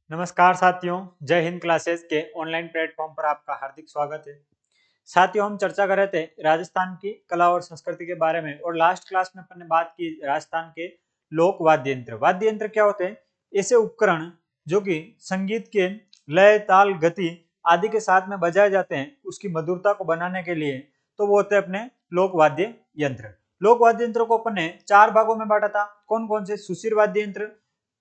नमस्कार साथियों, जय हिंद क्लासेस के ऑनलाइन प्लेटफॉर्म पर आपका हार्दिक स्वागत है। साथियों, हम चर्चा कर रहे थे राजस्थान की कला और संस्कृति के बारे में और लास्ट क्लास में अपन ने बात की राजस्थान के लोक वाद्य यंत्र। वाद्य यंत्र क्या होते हैं? ऐसे उपकरण जो कि संगीत के लय, ताल, गति आदि के साथ में बजाए जाते हैं, उसकी मधुरता को बनाने के लिए, तो वो होते हैं अपने लोक वाद्य यंत्र। लोक वाद्य यंत्र को अपन ने 4 भागों में बांटा था। कौन कौन से? सुशिर वाद्य यंत्र,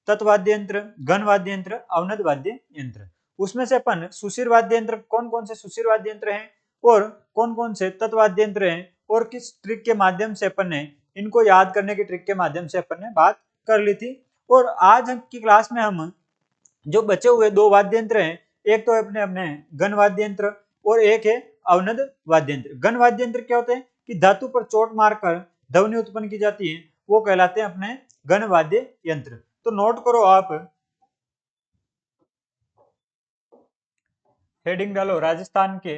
तत्वाद्य यंत्र, घन वाद्य यंत्र, अवनद वाद्य यंत्र। उसमें से अपन सुशिर वाद्य यंत्र, कौन कौन से सुशिर वाद्य यंत्र हैं और कौन कौन से तत्वाद्य यंत्र हैं और किस ट्रिक के माध्यम से अपन ने इनको याद करने की ट्रिक के माध्यम से अपन ने बात कर ली थी। और आज की क्लास में हम जो बचे हुए 2 वाद्य यंत्र हैं, एक तो अपने अपने घन वाद्य यंत्र और एक है अवनद वाद्य यंत्र। घन वाद्य यंत्र क्या होते हैं कि धातु पर चोट मारकर ध्वनि उत्पन्न की जाती है, वो कहलाते हैं अपने घन वाद्य यंत्र। तो नोट करो आप, हेडिंग डालो राजस्थान के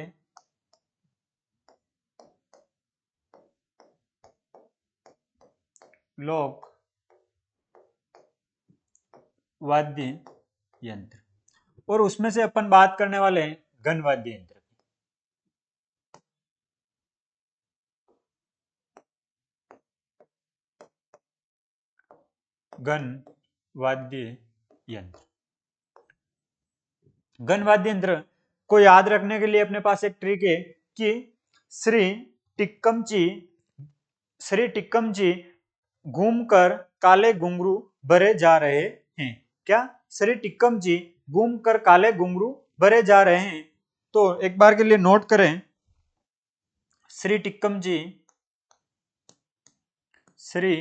लोक वाद्य यंत्र, और उसमें से अपन बात करने वाले हैं घन वाद्य यंत्र। घन वाद्य यंत्र, घन वाद्य यंत्र को याद रखने के लिए अपने पास एक ट्रिक है कि श्री टिक्कम जी घूमकर काले घुंघरू भरे जा रहे हैं। क्या? श्री टिक्कम जी घूमकर काले घुंघरू भरे जा रहे हैं। तो एक बार के लिए नोट करें, श्री टिक्कम जी, श्री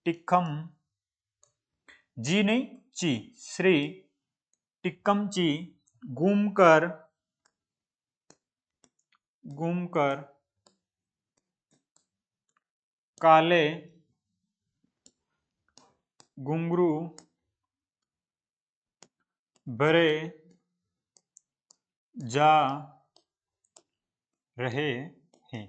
टिक्कम जी नहीं ची, श्री टिक्कम जी घूमकर काले घुंघरू भरे जा रहे हैं।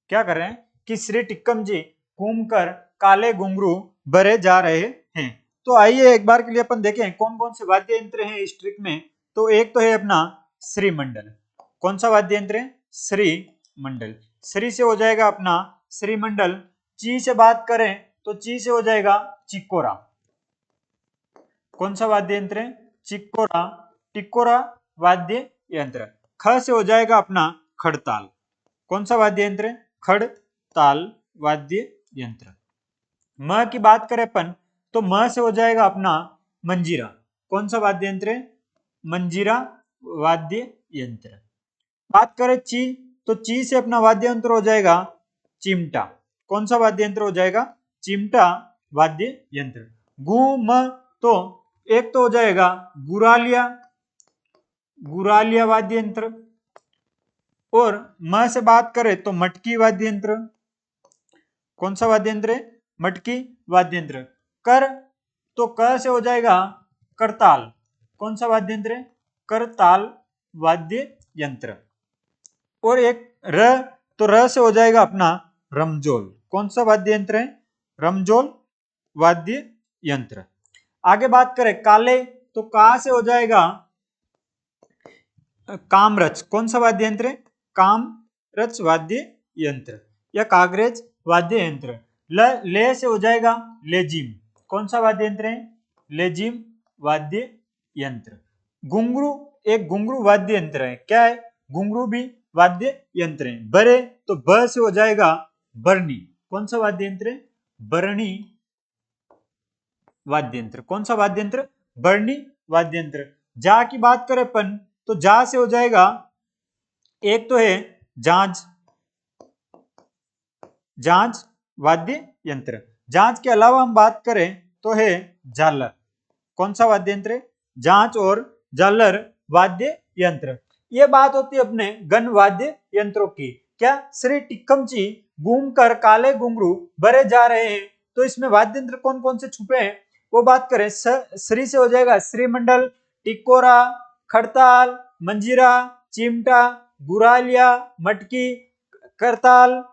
क्या कर रहे हैं कि श्री टिक्कम जी घूमकर काले घुंघरू भरे जा रहे हैं। तो आइए एक बार के लिए अपन देखें कौन कौन से वाद्य यंत्र हैं इस ट्रिक में। तो एक तो है अपना श्री मंडल। कौन सा वाद्य यंत्र है? श्री मंडल। श्री से हो जाएगा अपना श्री मंडल। ची से बात करें तो ची से हो जाएगा चिक्कोरा। कौन सा वाद्य यंत्र है? चिक्कोरा, टिक्कोरा वाद्य यंत्र। ख से हो जाएगा अपना खड़ताल। कौन सा वाद्य यंत्र है? खड़ताल वाद्य यंत्र। म की बात करें अपन तो म से हो जाएगा अपना मंजीरा। कौन सा वाद्य यंत्र है? मंजीरा वाद्य यंत्र। बात करें ची तो ची से अपना वाद्य यंत्र हो जाएगा चिमटा। कौन सा वाद्य यंत्र हो जाएगा? चिमटा वाद्य यंत्र। गु म तो एक तो हो जाएगा गुरालिया वाद्य यंत्र। और म से बात करें तो मटकी वाद्य यंत्र। कौन सा वाद्य यंत्र है? मटकी वाद्य यंत्र। कर तो क से हो जाएगा करताल। कौन सा वाद्य यंत्र है? करताल वाद्य यंत्र। और एक र तो र से हो जाएगा अपना रमजोल। कौन सा वाद्य यंत्र है? रमजोल वाद्य यंत्र। आगे बात करें काले तो का से हो जाएगा कामरच। कौन सा वाद्य यंत्र है? कामरच वाद्य यंत्र या कागरेज वाद्य यंत्र। ले से हो जाएगा लेजिम। कौन सा वाद्य यंत्र है? लेजिम वाद्य यंत्र। घुंघरू एक घुंघरू वाद्य यंत्र है। क्या है? घुंघरू भी वाद्य यंत्र है। बरे तो ब से हो जाएगा बरनी। कौन सा वाद्य यंत्र है? बरनी वाद्य यंत्र। कौन सा वाद्य यंत्र? बरनी वाद्य यंत्र। जा की बात करें अपन तो जा से हो जाएगा, एक तो है जांज वाद्य यंत्र। जांच के अलावा हम बात करें तो है झालर। कौन सा वाद्य यंत्र है? जांच और झालर वाद्य यंत्र। ये बात होती है अपने घन वाद्य यंत्रों की। क्या? श्री टिक्कम जी घूमकर काले घुंघरू भरे जा रहे हैं। तो इसमें वाद्य यंत्र कौन कौन से छुपे हैं वो बात करें। श्री से हो जाएगा श्रीमंडल, टिकोरा, खड़ताल, मंजीरा, चिमटा, गुरालिया, मटकी, करताल,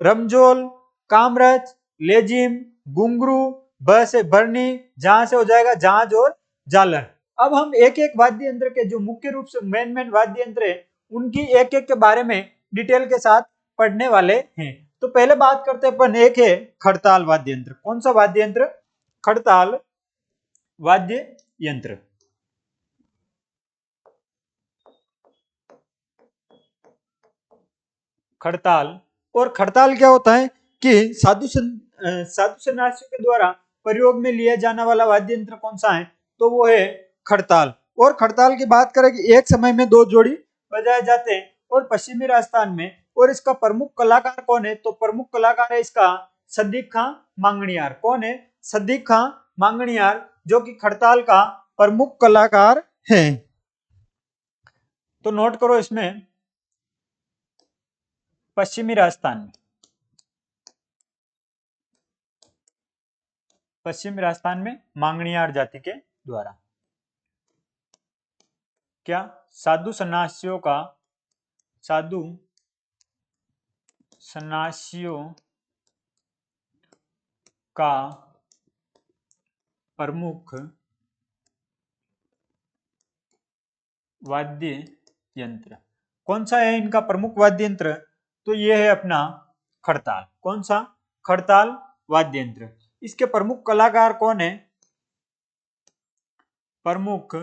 रमजोल, कामरच, लेजिम, घुंघरू, ब से भरनी, जहां से हो जाएगा जांज और झालर। अब हम एक एक वाद्य यंत्र के जो मुख्य रूप से मेन वाद्य यंत्र है उनकी एक एक के बारे में डिटेल के साथ पढ़ने वाले हैं। तो पहले बात करते हैं अपन, एक है खड़ताल वाद्य यंत्र। कौन सा वाद्य यंत्र? खड़ताल वाद्य यंत्र। खड़ताल, और खड़ताल क्या होता है कि साधु सन्यासियों के द्वारा प्रयोग में लिया जाने वाला वाद्य यंत्र कौन सा है? तो वो है खड़ताल। और खड़ताल की बात करें कि एक समय में 2 जोड़ी बजाए जाते हैं और पश्चिमी राजस्थान में। और इसका प्रमुख कलाकार कौन है? तो प्रमुख कलाकार है इसका सदीक खां मांगणियार। कौन है? सदीक खां मांगणियार, जो कि खड़ताल का प्रमुख कलाकार है। तो नोट करो इसमें, पश्चिमी राजस्थान में मांगणियार जाति के द्वारा क्या साधु सन्यासियों का प्रमुख वाद्य यंत्र। कौन सा है इनका प्रमुख वाद्य यंत्र? तो ये है अपना खड़ताल। कौन सा? खड़ताल वाद्य यंत्र। इसके प्रमुख कलाकार कौन है? प्रमुख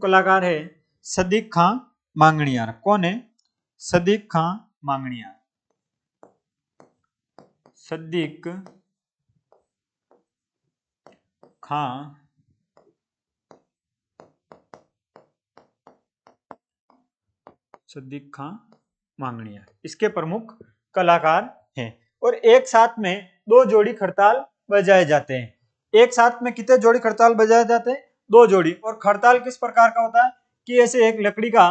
कलाकार है सदीक खां मांगणियार। कौन है? सदीक खां मांगणियार। सदीक खां मांगणियार इसके प्रमुख कलाकार हैं। और एक साथ में 2 जोड़ी खड़ताल बजाए जाते हैं। एक साथ में कितने जोड़ी खड़ताल बजाए जाते हैं? 2 जोड़ी। और खड़ताल किस प्रकार का होता है कि ऐसे एक लकड़ी का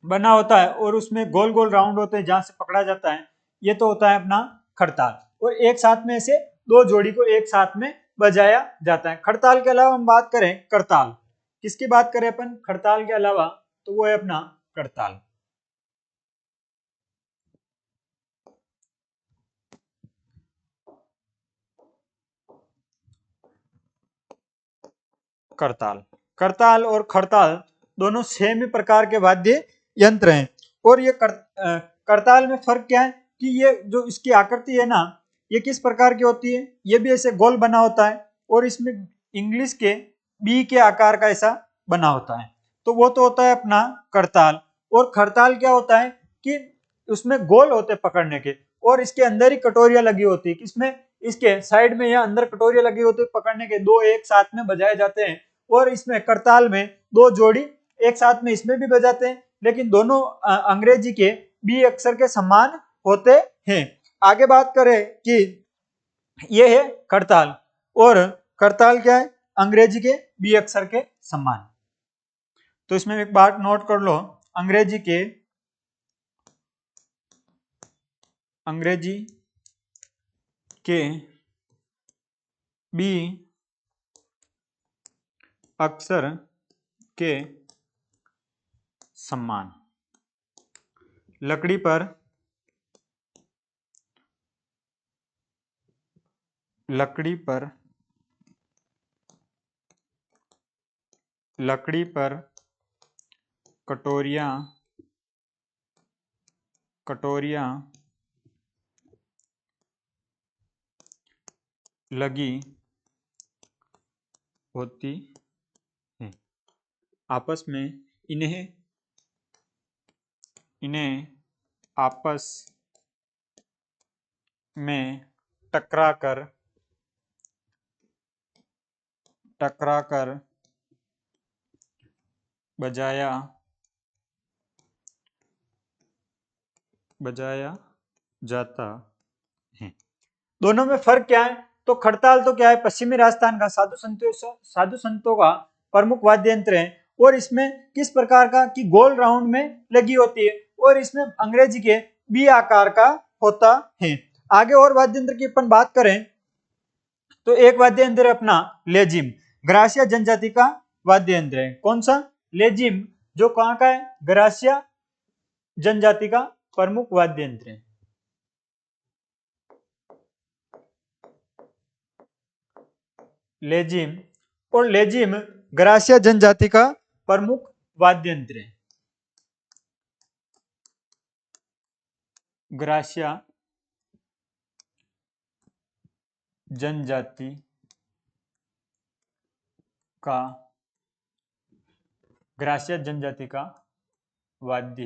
बना होता है और उसमें गोल गोल राउंड होते हैं जहां से पकड़ा जाता है, ये तो होता है अपना खड़ताल। और एक साथ में ऐसे 2 जोड़ी को एक साथ में बजाया जाता है। खड़ताल के अलावा हम बात करें करताल, किसकी बात करें अपन खड़ताल के अलावा? तो वो है अपना करताल। करताल और खड़ताल दोनों सेम ही प्रकार के वाद्य यंत्र हैं। और ये करताल में फर्क क्या है कि ये जो इसकी आकृति है ना, ये किस प्रकार की होती है? ये भी ऐसे गोल बना होता है और इसमें इंग्लिश के बी के आकार का ऐसा बना होता है। तो वो तो होता है अपना करताल। और खड़ताल क्या होता है कि उसमें गोल होते पकड़ने के, और इसके अंदर ही कटोरियां लगी होती है। किसमें? इसके साइड में या अंदर कटोरियां लगी होती है पकड़ने के, 2 एक साथ में बजाए जाते हैं। और इसमें करताल में 2 जोड़ी एक साथ में इसमें भी बजाते हैं, लेकिन दोनों अंग्रेजी के बी अक्षर के समान होते हैं। आगे बात करें कि ये है करताल, और करताल क्या है? अंग्रेजी के बी अक्षर के समान। तो इसमें एक बात नोट कर लो, अंग्रेजी के बी अक्षर के समान। लकड़ी पर कटोरियां लगी होती हैं। आपस में इन्हें आपस में टकराकर बजाया जाता है। दोनों में फर्क क्या है? तो खड़ताल तो क्या है? पश्चिमी राजस्थान का साधु संतों का प्रमुख वाद्य यंत्र है। और इसमें किस प्रकार का कि गोल राउंड में लगी होती है, और इसमें अंग्रेजी के बी आकार का होता है। आगे और वाद्य यंत्र की अपन बात करें तो एक वाद्य यंत्र है अपना लेजिम, ग्रासिया जनजाति का वाद्य यंत्र है। कौन सा? लेजिम, जो कहाँ का है? ग्रासिया जनजाति का प्रमुख वाद्य यंत्र है। लेजिम, और लेजिम ग्रासिया जनजाति का प्रमुख वाद्य यंत्र है। ग्रासिया जनजाति का ग्रासिया जनजाति का वाद्य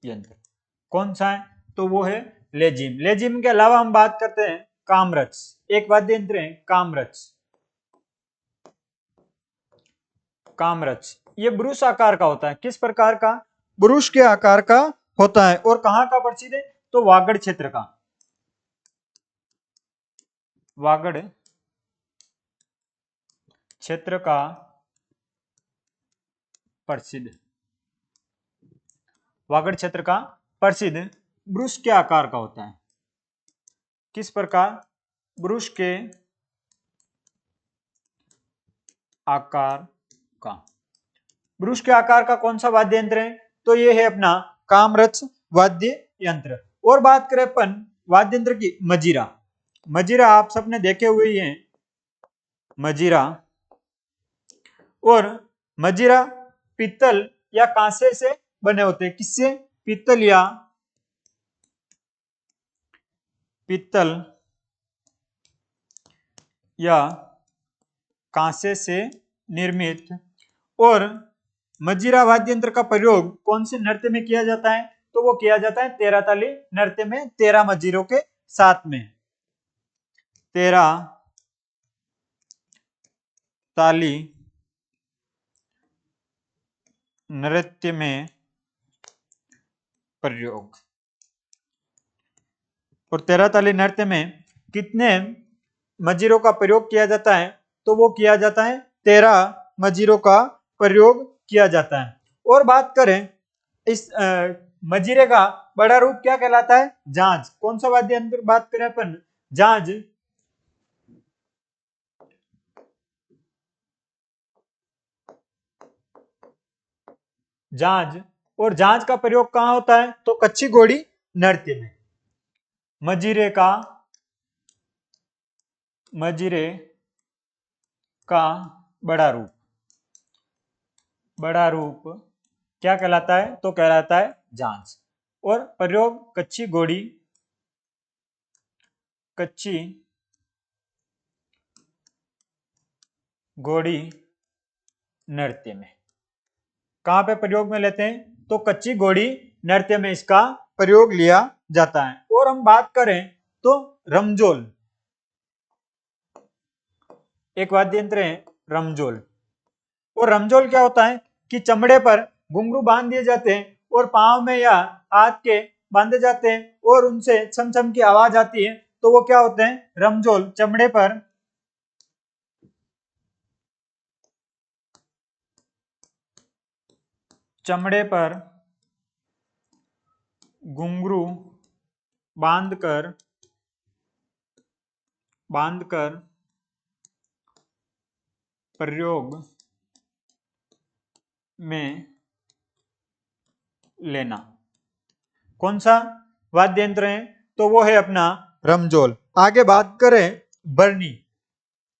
यंत्र कौन सा है? तो वो है लेजिम। लेजिम के अलावा हम बात करते हैं कामरच, एक वाद्य यंत्र है कामरच। कामरच ये ब्रुश आकार का होता है। किस प्रकार का? ब्रुश के आकार का होता है। और कहाँ का प्रसिद्ध है? तो वागड़ क्षेत्र का। वागड़ क्षेत्र का प्रसिद्ध, वागड़ क्षेत्र का प्रसिद्ध ब्रुश के आकार का होता है। किस प्रकार? ब्रुश के आकार का। ब्रुश के आकार का कौन सा वाद्य यंत्र है? तो ये है अपना कामरच वाद्य यंत्र। और बात करें अपन वाद्य यंत्र की, मजीरा। मजीरा आप सबने देखे हुए ही हैं, मजीरा। और मजीरा पीतल या कांसे से बने होते हैं। किससे? पीतल या कांसे से निर्मित। और मजीरा वाद्य यंत्र का प्रयोग कौन से नृत्य में किया जाता है? तो वो किया जाता है 13 ताली नृत्य में, 13 मजीरों के साथ में। 13 ताली नृत्य में प्रयोग। और 13 ताली नृत्य में कितने मजीरों का प्रयोग किया जाता है? तो वो किया जाता है 13 मजीरों का प्रयोग किया जाता है। और बात करें इस मजीरे का बड़ा रूप क्या कहलाता है? झांझ। कौन सा वाद्य यंत्र बात करें अपन? झांझ। झांझ। और झांझ का प्रयोग कहां होता है? तो कच्ची घोड़ी नृत्य में। मजीरे का बड़ा रूप क्या कहलाता है? तो कहलाता है झांझ। और प्रयोग कच्ची घोड़ी नृत्य में। कहां पे प्रयोग में लेते हैं? तो कच्ची घोड़ी नृत्य में इसका प्रयोग लिया जाता है। और हम बात करें तो रमजोल, एक वाद्य यंत्र है रमजोल। और रमजोल क्या होता है कि चमड़े पर घुंघरू बांध दिए जाते हैं और पांव में या हाथ के बांधे जाते हैं और उनसे छम छम की आवाज आती है, तो वो क्या होते हैं? रमजोल। चमड़े पर घुंघरू बांधकर प्रयोग में लेना। कौन सा वाद्य यंत्र है? तो वो है अपना रमजोल। आगे बात करें बरनी,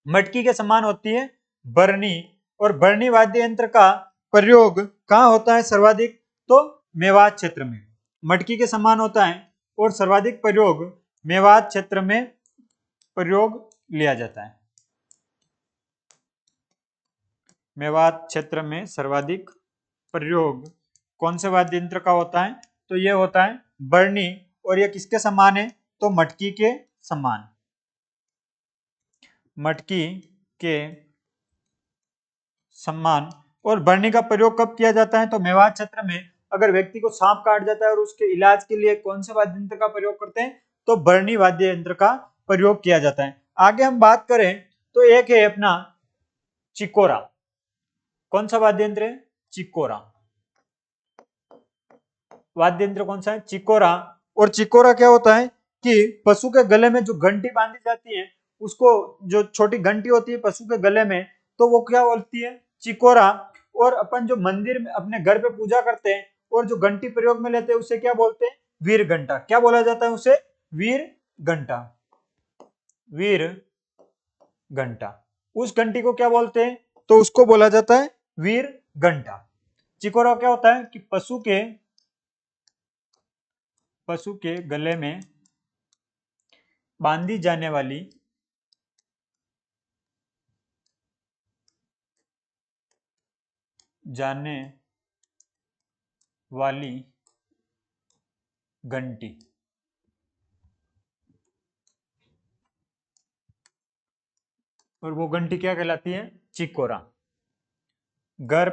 मटकी के समान होती है बरनी। और बरनी वाद्य यंत्र का प्रयोग कहाँ होता है सर्वाधिक? तो मेवात क्षेत्र में। मटकी के समान होता है और सर्वाधिक प्रयोग मेवात क्षेत्र में प्रयोग लिया जाता है। मेवात क्षेत्र में सर्वाधिक प्रयोग कौन से वाद्य यंत्र का होता है? तो ये होता है बरनी। और ये किसके समान है? तो मटकी के समान। मटकी के समान। और बरनी का प्रयोग कब किया जाता है? तो मेवात क्षेत्र में अगर व्यक्ति को सांप काट जाता है और उसके इलाज के लिए कौन से वाद्य यंत्र का प्रयोग करते हैं? तो बरनी वाद्य यंत्र का प्रयोग किया जाता है। आगे हम बात करें तो एक है अपना चिकोरा। कौन सा वाद्य यंत्र है? चिकोरा। वाद्य यंत्र कौन सा है? चिकोरा। और चिकोरा क्या होता है कि पशु के गले में जो घंटी बांधी जाती है, उसको जो छोटी घंटी होती है पशु के गले में, तो वो क्या बोलती है? चिकोरा। और अपन जो मंदिर में अपने घर पे पूजा करते हैं और जो घंटी प्रयोग में लेते हैं उसे क्या बोलते हैं? वीर घंटा। क्या बोला जाता है उसे? वीर घंटा। वीर घंटा। उस घंटी को क्या बोलते हैं? तो उसको बोला जाता है वीर घंटा। चिकोरा क्या होता है कि पशु के गले में बांधी जाने वाली घंटी। और वो घंटी क्या कहलाती है? चिकोरा। घर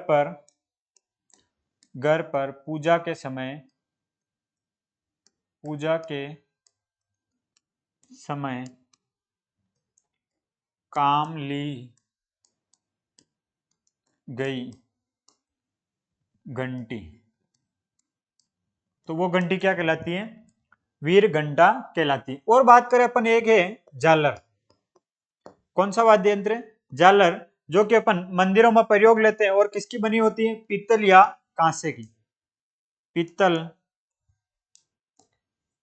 पर पूजा के समय काम ली गई घंटी, तो वो घंटी क्या कहलाती है? वीर घंटा कहलाती है। और बात करें अपन, एक है झालर। कौन सा वाद्य यंत्र है? झालर, जो कि अपन मंदिरों में प्रयोग लेते हैं और किसकी बनी होती है? पीतल या कांसे की। पीतल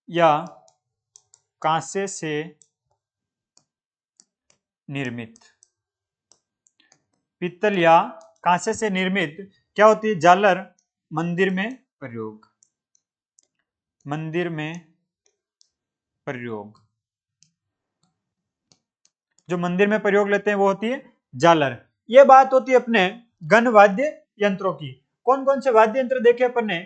या कांसे से निर्मित। पीतल या कांसे से निर्मित क्या होती है? झालर। मंदिर में प्रयोग। जो मंदिर में प्रयोग लेते हैं वो होती है झालर। ये बात होती है अपने गण वाद्य यंत्रों की। कौन कौन से वाद्य यंत्र देखे अपन ने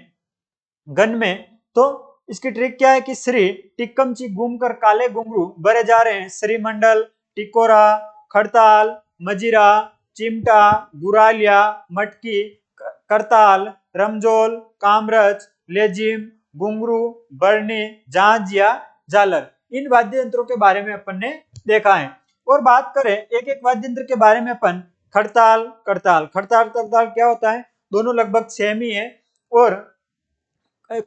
गण में? तो इसकी ट्रिक क्या है कि श्री टिक्कमची घूमकर काले घुंघरू भरे जा रहे हैं। श्रीमंडल, टिकोरा, खड़ताल, मजीरा, चिमटा, गुरालिया, मटकी, करताल, रमजोल, कामरच, लेजिम, घुंघरू, बरनी, झांझ या झालर। इन वाद्य यंत्रों के बारे में अपन ने देखा है। और बात करें एक एक वाद्य यंत्र के बारे में अपन, खड़ताल, करताल। खड़ताल करताल क्या होता है? दोनों लगभग सेम ही है। और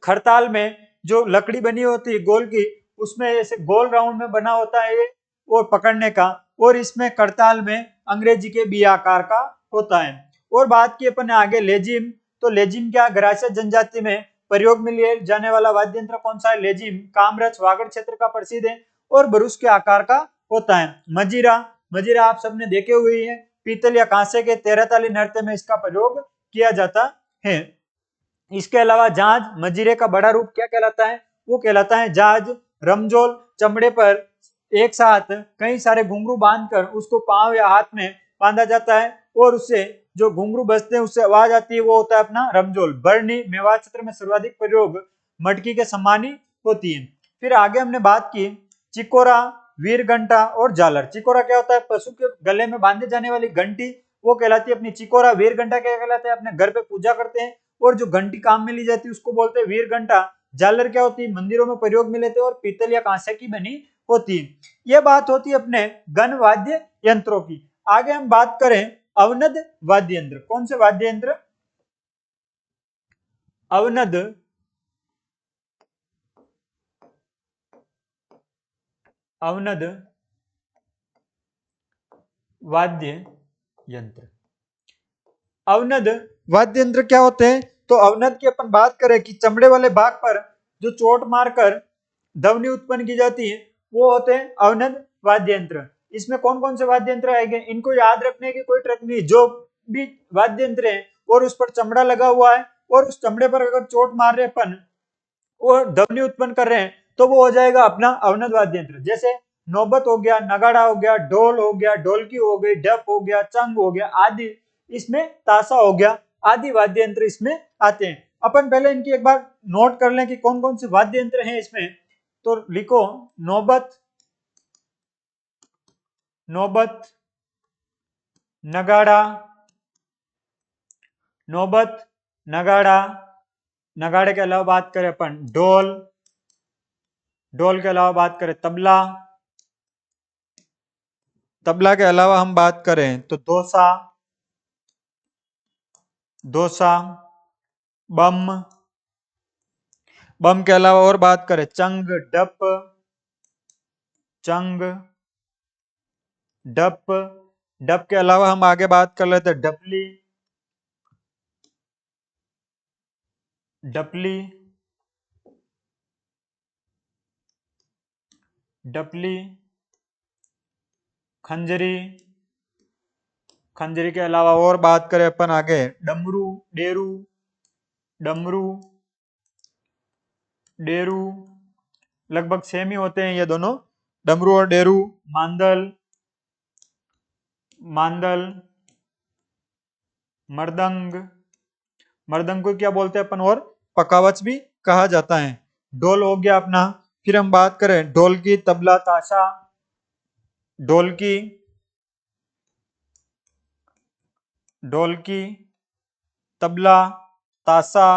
खड़ताल में जो लकड़ी बनी होती है गोल की, उसमें ऐसे गोल राउंड में बना होता है और पकड़ने का। और इसमें करताल में अंग्रेजी के बी आकार का होता है। और बात की अपन आगे लेजिम, तो लेजिम क्या? ग्रासीय जनजाति में प्रयोग में लिए जाने वाला वाद्य यंत्र कौन सा है? लेजिम। कामरच वागड़ क्षेत्र का प्रसिद्ध है और ब्रुश के आकार का होता है। मजीरा, मजीरा आप सबने देखे हुए हैं, पीतल या कांसे के 13 ताली नृत्य में इसका प्रयोग किया जाता है। इसके अलावा झांझ, मजीरे का बड़ा रूप क्या कहलाता है? वो कहलाता है झांझ। रमजोल, चमड़े पर एक साथ कई सारे घुंघरू बांधकर उसको पांव या हाथ में बांधा जाता है और उससे जो घुंघरू बजते हैं उससे आवाज आती है, वो होता है अपना रमजोल। बरनी मेवाड़ क्षेत्र में सर्वाधिक प्रयोग मटकी के समान ही होती है। फिर आगे हमने बात की चिकोरा, वीर घंटा और झालर। चिकोरा क्या होता है? पशु के गले में बांधे जाने वाली घंटी, वो कहलाती है अपनी चिकोरा। वीर घंटा क्या कहलाता है? अपने घर पे पूजा करते हैं और जो घंटी काम में ली जाती है उसको बोलते हैं वीर घंटा। झालर क्या होती है? मंदिरों में प्रयोग में लेते हैं और पीतल या कांसे की बनी होती है। यह बात होती है अपने गण वाद्य यंत्रों की। आगे हम बात करें अवनद वाद्य यंत्र। कौन से वाद्य यंत्र? अवनद वाद्य यंत्र। अवनद वाद्य यंत्र क्या होते हैं? तो अवनद की अपन बात करें कि चमड़े वाले भाग पर जो चोट मारकर ध्वनि उत्पन्न की जाती है वो होते हैं अवनद वाद्य यंत्र। इसमें कौन कौन से वाद्य यंत्र आएंगे? इनको याद रखने की कोई ट्रिक नहीं। जो भी वाद्य यंत्र है और उस पर चमड़ा लगा हुआ है और उस चमड़े पर अगर चोट मार रहे अपन और ध्वनि उत्पन्न कर रहे हैं तो वो हो जाएगा अपना अवनद वाद्य यंत्र। जैसे नौबत हो गया, नगाड़ा हो गया, ढोल हो गया, ढोलकी हो गई, डप हो गया, चंग हो गया आदि, इसमें ताशा हो गया, आदि वाद्य यंत्र इसमें आते हैं। अपन पहले इनकी एक बार नोट कर लें कि कौन कौन से वाद्य यंत्र हैं इसमें। तो लिखो नौबत, नगाड़ा, नौबत, नगाड़ा। नगाड़े के अलावा बात करें अपन ढोल, ढोल के अलावा बात करें तबला, तबला के अलावा हम बात करें तो दोसा, बम, बम के अलावा और बात करें चंग, डप, डप के अलावा हम आगे बात कर लेते हैं डपली, डपली, डपली, खंजरी, खंजरी के अलावा और बात करें अपन आगे, डमरू, डेरू, डमरू, डेरू लगभग सेम ही होते हैं ये दोनों, डमरू और डेरू। मांदल, मांदल, मृदंग, मृदंग को क्या बोलते हैं अपन, और पकावच भी कहा जाता है। ढोल हो गया अपना। फिर हम बात करें ढोलकी, तबला, ताशा, ढोलकी, ढोलकी, तबला, ताशा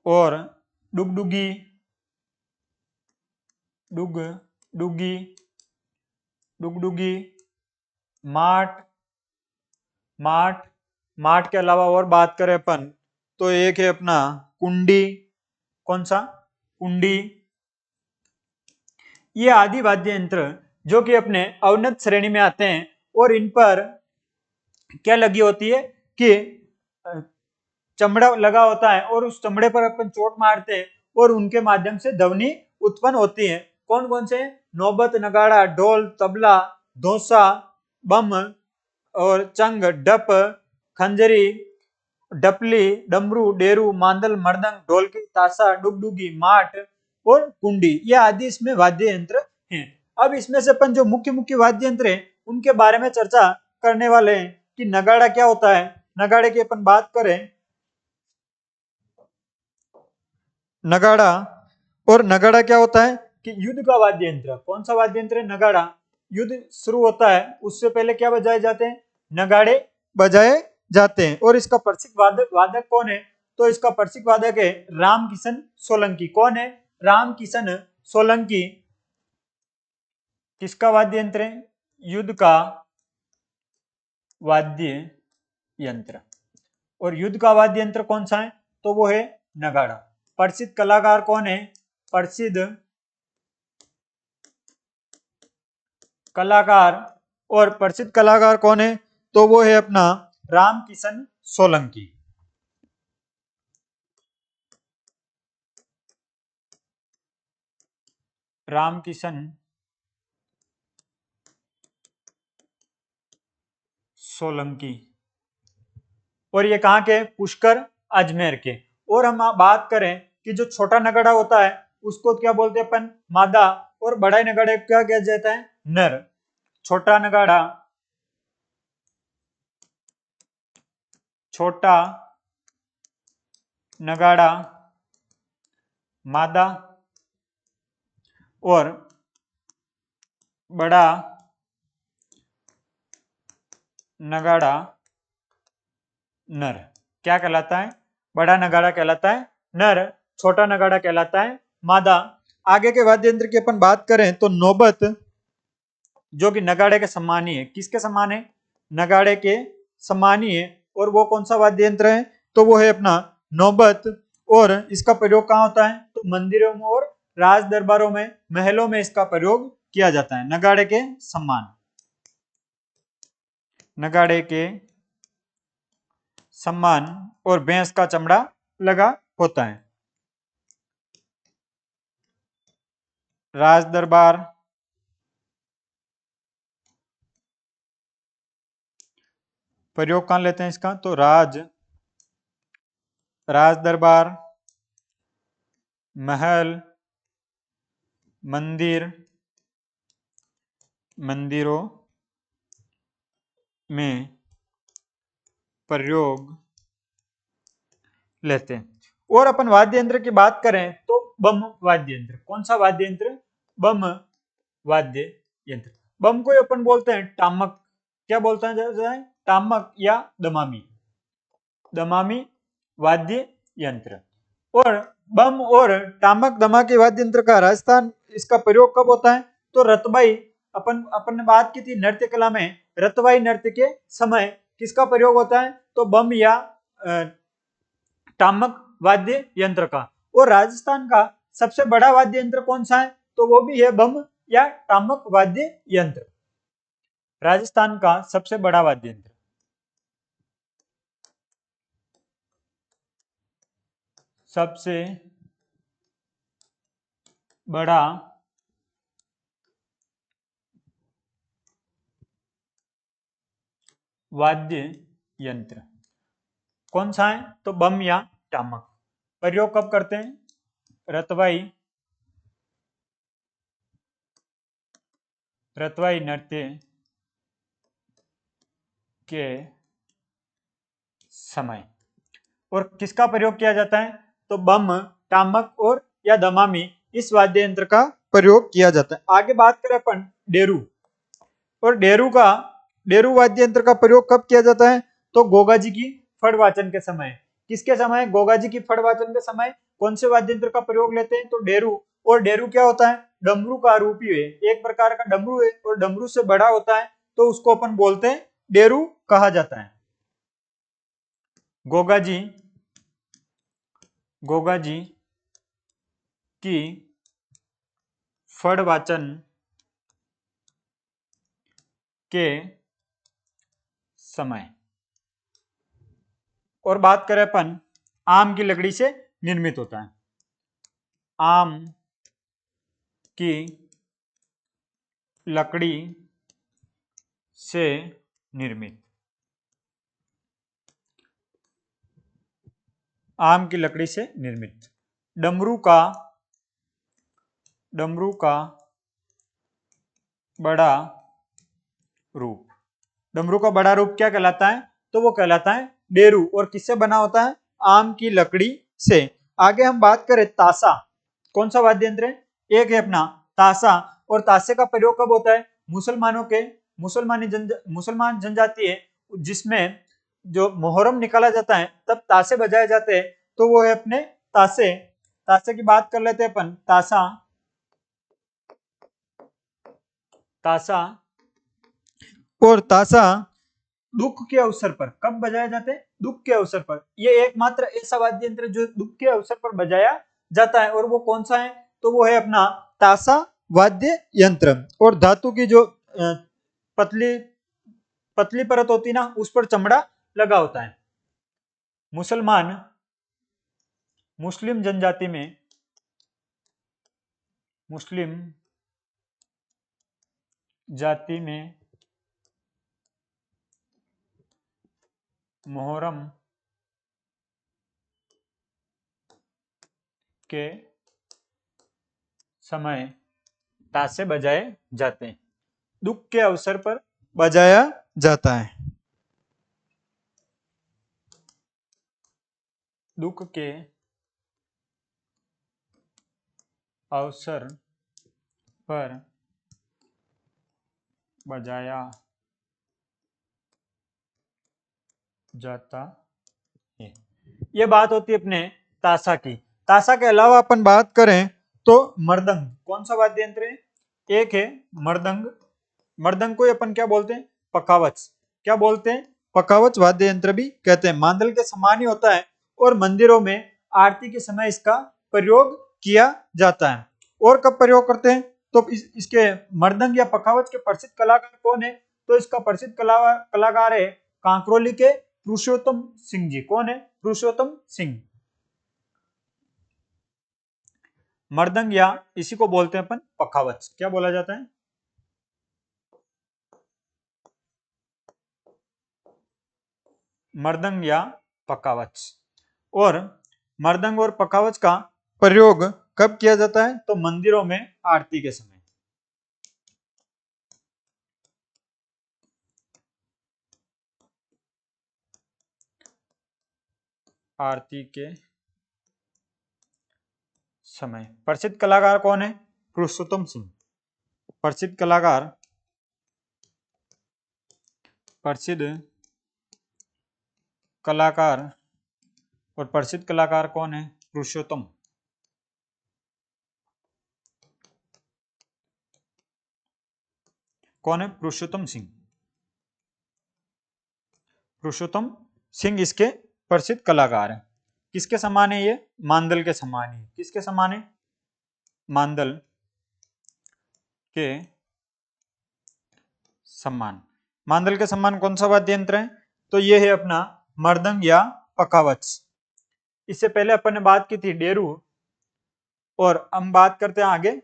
और डुगडुगी, डुग, डुगी, डुगडुगी, माट, माट, माट के अलावा और बात करें अपन तो एक है अपना कुंडी। कौन सा? कुंडी। ये आदि वाद्य यंत्र जो कि अपने अवनत श्रेणी में आते हैं और इन पर क्या लगी होती है कि चमड़ा लगा होता है और उस चमड़े पर अपन चोट मारते हैं और उनके माध्यम से ध्वनि उत्पन्न होती है। कौन कौन से? नौबत, नगाड़ा, ढोल, तबला, धोसा, बम और चंग, डप, खंजरी, डपली, डमरू, डेरू, मांदल, मृदंग, ढोलकी, ताशा, डुगडुगी, माट और कुंडी, ये आदि इसमें वाद्य यंत्र हैं। अब इसमें से अपन जो मुख्य मुख्य वाद्य यंत्र हैं उनके बारे में चर्चा करने वाले हैं कि नगाड़ा क्या होता है। नगाड़े की अपन बात करें, नगाड़ा, और नगाड़ा क्या होता है कि युद्ध का वाद्य यंत्र। कौन सा वाद्य यंत्र है? नगाड़ा। युद्ध शुरू होता है उससे पहले क्या बजाए जाते हैं? नगाड़े बजाए जाते हैं। और इसका प्रसिद्ध वादक वादक कौन है? तो इसका प्रसिद्ध वादक है राम किशन सोलंकी। कौन है? राम किशन सोलंकी। किसका वाद्य यंत्र है? युद्ध का वाद्य यंत्र। और युद्ध का वाद्य यंत्र कौन सा है? तो वो है नगाड़ा। प्रसिद्ध कलाकार कौन है? प्रसिद्ध कलाकार, और प्रसिद्ध कलाकार कौन है? तो वो है अपना राम किशन सोलंकी। राम किशन सोलंकी। और ये कहाँ के? पुष्कर, अजमेर के। और हम बात करें कि जो छोटा नगाड़ा होता है उसको क्या बोलते हैं अपन? मादा। और बड़ा नगाड़े क्या कहा जाता है? नर। छोटा नगाड़ा, छोटा नगाड़ा मादा और बड़ा नगाड़ा नर। क्या कहलाता है? बड़ा नगाड़ा कहलाता है नर, छोटा नगाड़ा कहलाता है मादा। आगे के वाद्य यंत्र की अपन बात करें तो नौबत, जो कि नगाड़े के समान ही है। किसके समान है? नगाड़े के समान ही है। और वो कौन सा वाद्य यंत्र है? तो वो है अपना नौबत। और इसका प्रयोग कहाँ होता है? तो मंदिरों में और राज दरबारों में, महलों में इसका प्रयोग किया जाता है। नगाड़े के समान, नगाड़े के सम्मान, और भैंस का चमड़ा लगा होता है। राज दरबार, प्रयोग कहां लेते हैं इसका? तो राज दरबार, महल, मंदिर, मंदिरों में प्रयोग लेते हैं। और अपन वाद्य यंत्र की बात करें तो बम वाद्य यंत्र। कौन सा वाद्य यंत्र? बम वाद्य यंत्र। बम को अपन बोलते हैं टामक। क्या बोलते हैं? टामक या दमामी, दमामी वाद्य यंत्र। और बम और टामक दमाके वाद्य यंत्र का राजस्थान इसका प्रयोग कब होता है? तो रतबाई, अपन ने बात की थी नृत्य कला में, रतबाई नृत्य के समय किसका प्रयोग होता है? तो बम या टामक वाद्य यंत्र का। और राजस्थान का सबसे बड़ा वाद्य यंत्र कौन सा है? तो वो भी है बम या टामक वाद्य यंत्र। राजस्थान का सबसे बड़ा वाद्य यंत्र, सबसे बड़ा वाद्य यंत्र कौन सा है? तो बम या टामक। प्रयोग कब करते हैं? रतवाई नृत्य के समय। और किसका प्रयोग किया जाता है? तो बम, टामक और या दमामी, इस वाद्य यंत्र का प्रयोग किया जाता है। आगे बात करें अपन डेरू। और डेरू वाद्य यंत्र का प्रयोग कब किया जाता है? तो गोगा जी की फड़ वाचन के समय। किसके समय? गोगा जी की फड़ वाचन के समय कौन से वाद्य यंत्र का प्रयोग लेते हैं? तो डेरू। और डेरू क्या होता है? डमरू का रूप ही है, एक प्रकार का डमरू है, और डमरू से बड़ा होता है, तो उसको अपन बोलते हैं डेरू कहा जाता है। गोगा जी की फड़ वाचन के समय। और बात करें अपन, आम की लकड़ी से निर्मित होता है। आम की लकड़ी से निर्मित। आम की लकड़ी से निर्मित। डमरू का बड़ा रूप। डमरू का बड़ा रूप क्या कहलाता है? तो वो कहलाता है डेरू। और किससे बना होता है? आम की लकड़ी से। आगे हम बात करें ताशा। कौन सा वाद्य यंत्र है? एक है अपना ताशा। और ताशे का प्रयोग कब होता है? मुसलमान जनजाति है जिसमें जो मोहर्रम निकाला जाता है तब ताशे बजाए जाते हैं, तो वो है अपने ताशे। ताशे की बात कर लेते हैं अपन। ताशा और ताशा दुख के अवसर पर कब बजाए जाते हैं? दुख के अवसर पर। ये एकमात्र ऐसा वाद्य यंत्र जो दुख के अवसर पर बजाया जाता है। और वो कौन सा है? तो वो है अपना ताशा वाद्य यंत्र। और धातु की जो पतली पतली परत होती ना, उस पर चमड़ा लगा होता है। मुस्लिम जनजाति में मोहर्रम के समय ताशे बजाए जाते हैं। दुख के अवसर पर बजाया जाता है। दुख के अवसर पर बजाया जाता है। ये बात होती है अपने ताशा की। ताशा के अलावा अपन बात करें तो मृदंग। कौन सा वाद्य यंत्र है? एक है मृदंग। मृदंग को अपन क्या बोलते हैं? पखावज। क्या बोलते हैं? पखावज वाद्य यंत्र भी कहते हैं। मांदल के समान ही होता है और मंदिरों में आरती के समय इसका प्रयोग किया जाता है। और कब प्रयोग करते हैं? तो इसके मृदंग या पखावज के प्रसिद्ध कलाकार कौन है? तो इसका प्रसिद्ध कलाकार है कांकरोली के पुरुषोत्तम सिंह जी। कौन है? पुरुषोत्तम सिंह। मृदंग या इसी को बोलते हैं अपन पखावज। क्या बोला जाता है? मृदंग या पखावज। और मृदंग और पखावज का प्रयोग कब किया जाता है? तो मंदिरों में आरती के समय। आरती के समय। प्रसिद्ध कलाकार कौन है? पुरुषोत्तम सिंह। प्रसिद्ध कलाकार और प्रसिद्ध कलाकार कौन है? पुरुषोत्तम। कौन है? पुरुषोत्तम सिंह। पुरुषोत्तम सिंह इसके प्रसिद्ध कलाकार हैं। किसके समान है ये? मांदल के समान है। किसके समान है? मांदल के समान। मांदल के समान कौन सा वाद्य यंत्र है? तो ये है अपना मृदंग या पखावज। इससे पहले अपन ने बात की थी डेरू। और हम बात करते हैं आगे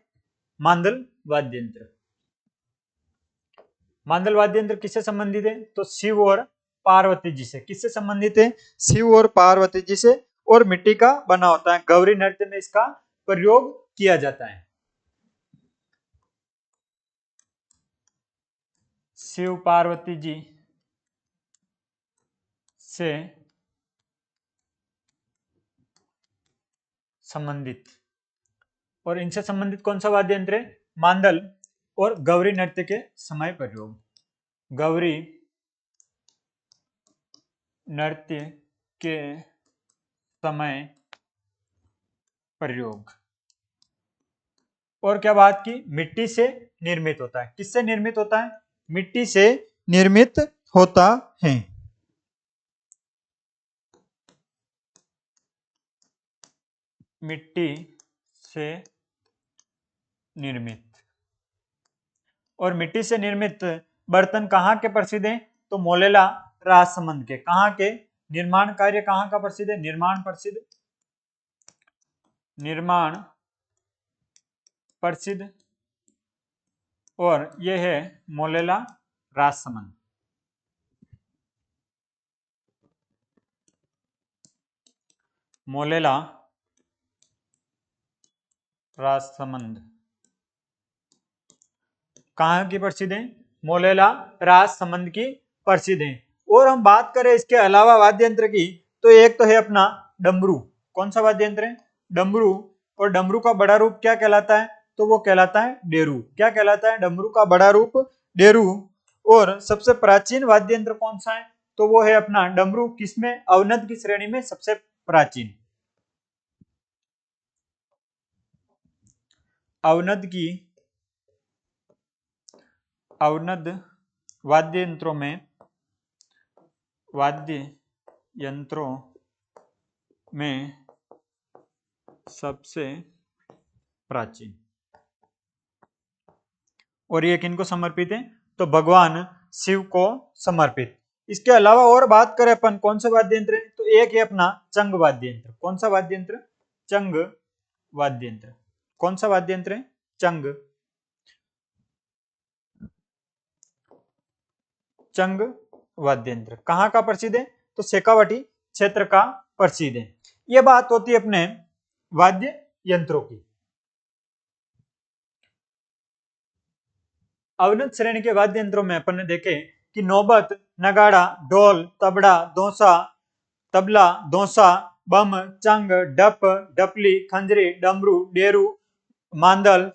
मांदल वाद्य यंत्र। मांदल वाद्य यंत्र किससे संबंधित है? तो शिव और पार्वती जी से। किससे संबंधित है? शिव और पार्वती जी से, और मिट्टी का बना होता है। गौरी नृत्य में इसका प्रयोग किया जाता है। शिव पार्वती जी से संबंधित, और इनसे संबंधित कौन सा वाद्य यंत्र है? मांदल, और गौरी नृत्य के समय प्रयोग। गौरी नृत्य के समय प्रयोग। और क्या बात की? मिट्टी से निर्मित होता है। किससे निर्मित होता है? मिट्टी से निर्मित होता है। मिट्टी से निर्मित। और मिट्टी से निर्मित बर्तन कहाँ के प्रसिद्ध हैं? तो मोलेला राजसमंद के। कहाँ के? निर्माण कार्य कहाँ का प्रसिद्ध है? निर्माण प्रसिद्ध, निर्माण प्रसिद्ध, और यह है मोलेला राजसमंद। मोलेला राजसमंद कहाँ की प्रसिद्ध है? मोलेला राजसमंद की प्रसिद्ध है। और हम बात करें इसके अलावा वाद्य यंत्र की, तो एक तो है अपना डमरू। कौन सा वाद्य यंत्र है? डमरू। और डमरू का बड़ा रूप क्या कहलाता है? तो वो कहलाता है डेरू। क्या कहलाता है? डमरू का बड़ा रूप डेरू। और सबसे प्राचीन वाद्य यंत्र कौन सा है? तो वो है अपना डमरू। किसमें? अवनद की श्रेणी में सबसे प्राचीन। अवनद वाद्य यंत्रों में सबसे प्राचीन। और ये किनको समर्पित है? तो भगवान शिव को समर्पित। इसके अलावा और बात करें अपन कौन सा वाद्य यंत्र है, तो एक है अपना चंग वाद्य यंत्र। कौन सा वाद्य यंत्र? चंग वाद्य यंत्र। कौन सा वाद्य यंत्र है? चंग। चंग वाद्य यंत्र कहाँ का प्रसिद्ध है? तो शेखावाटी क्षेत्र का प्रसिद्ध है। ये बात होती है अपने वाद्य यंत्रों की। अवनत श्रेणी के वाद्य यंत्रों में अपन ने देखे कि नौबत, नगाड़ा, ढोल, तबला, दोसा, बम, चंग, डप, डपली, खंजरी, डमरू, डेरू, मांदल,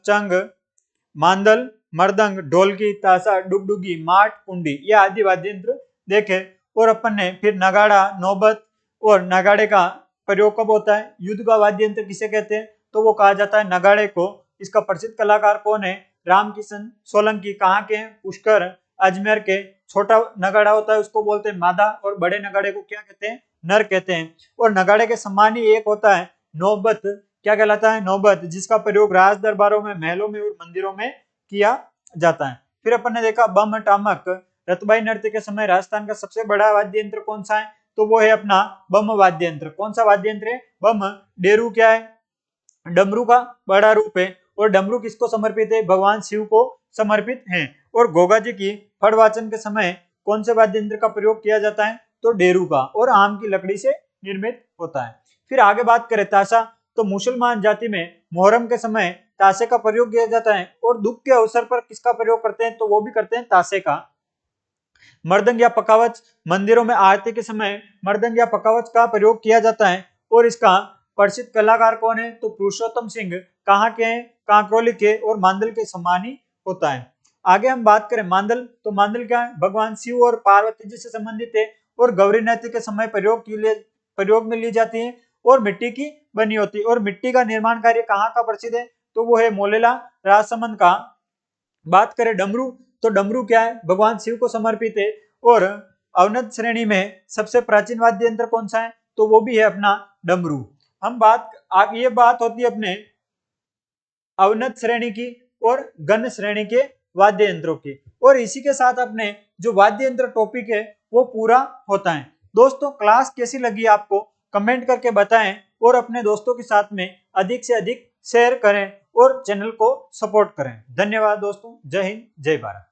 मृदंग, ढोलकी, ताशा, डुगडुगी, माट, कुंडी, ये आदि वाद्य यंत्र देखे। और अपन ने फिर नगाड़ा, नौबत, और नगाड़े का प्रयोग कब होता है? युद्ध का वाद्य यंत्र किसे कहते हैं? तो वो कहा जाता है नगाड़े को। इसका प्रसिद्ध कलाकार कौन है? रामकिशन सोलंकी। कहाँ के? पुष्कर, अजमेर के। छोटा नगाड़ा होता है उसको बोलते हैं मादा, और बड़े नगाड़े को क्या कहते हैं? नर कहते हैं। और नगाड़े के समान ही एक होता है नौबत। क्या कहलाता है? नौबत, जिसका प्रयोग राज दरबारों में, महलों में और मंदिरों में किया जाता है। फिर अपन ने देखा बम टामक। रतबाई नृत्य के समय राजस्थान का सबसे बड़ा वाद्य यंत्र कौन सा है? तो वो है अपना बम वाद्य यंत्र। कौन सा वाद्य यंत्र है? बम। डेरू क्या है? डमरू का बड़ा रूप है। और डमरू किसको समर्पित है? भगवान शिव को समर्पित है। और गोगा जी की फड़ वाचन के समय कौन से वाद्य यंत्र का प्रयोग किया जाता है? तो डेरू का, और आम की लकड़ी से निर्मित होता है। फिर आगे बात करें ताशा, तो मुसलमान जाति में मोहर्रम के समय ताशे का प्रयोग किया जाता है। और दुख के अवसर पर किसका प्रयोग करते हैं? तो वो भी करते हैं ताशे का। मृदंग या पकावच, मंदिरों में आरती के समय मृदंग या पकावच का प्रयोग किया जाता है। और इसका प्रसिद्ध कलाकार कौन है? तो पुरुषोत्तम सिंह। कहाँ के हैं? कांकरोली के, और मांदल के समान ही होता है। आगे हम बात करें मांदल, तो मांदल क्या है? भगवान शिव और पार्वती जी से संबंधित है। और गौरी नृत्य के समय प्रयोग में ली जाती है। और मिट्टी की बनी होती है। और मिट्टी का निर्माण कार्य कहाँ का प्रसिद्ध है? तो वो है मोलेला राजसमंद का। बात करें डमरू, तो डमरू क्या है? भगवान शिव को समर्पित है। और अवनत श्रेणी में सबसे प्राचीन वाद्य यंत्र कौन सा है? तो वो भी है अपना डमरू। ये बात होती है अपने अवनत श्रेणी की और गण श्रेणी के वाद्य यंत्रों की। और इसी के साथ अपने जो वाद्य यंत्र टॉपिक है वो पूरा होता है। दोस्तों, क्लास कैसी लगी आपको कमेंट करके बताएं, और अपने दोस्तों के साथ में अधिक से अधिक शेयर करें, और चैनल को सपोर्ट करें। धन्यवाद दोस्तों। जय हिंद, जय भारत।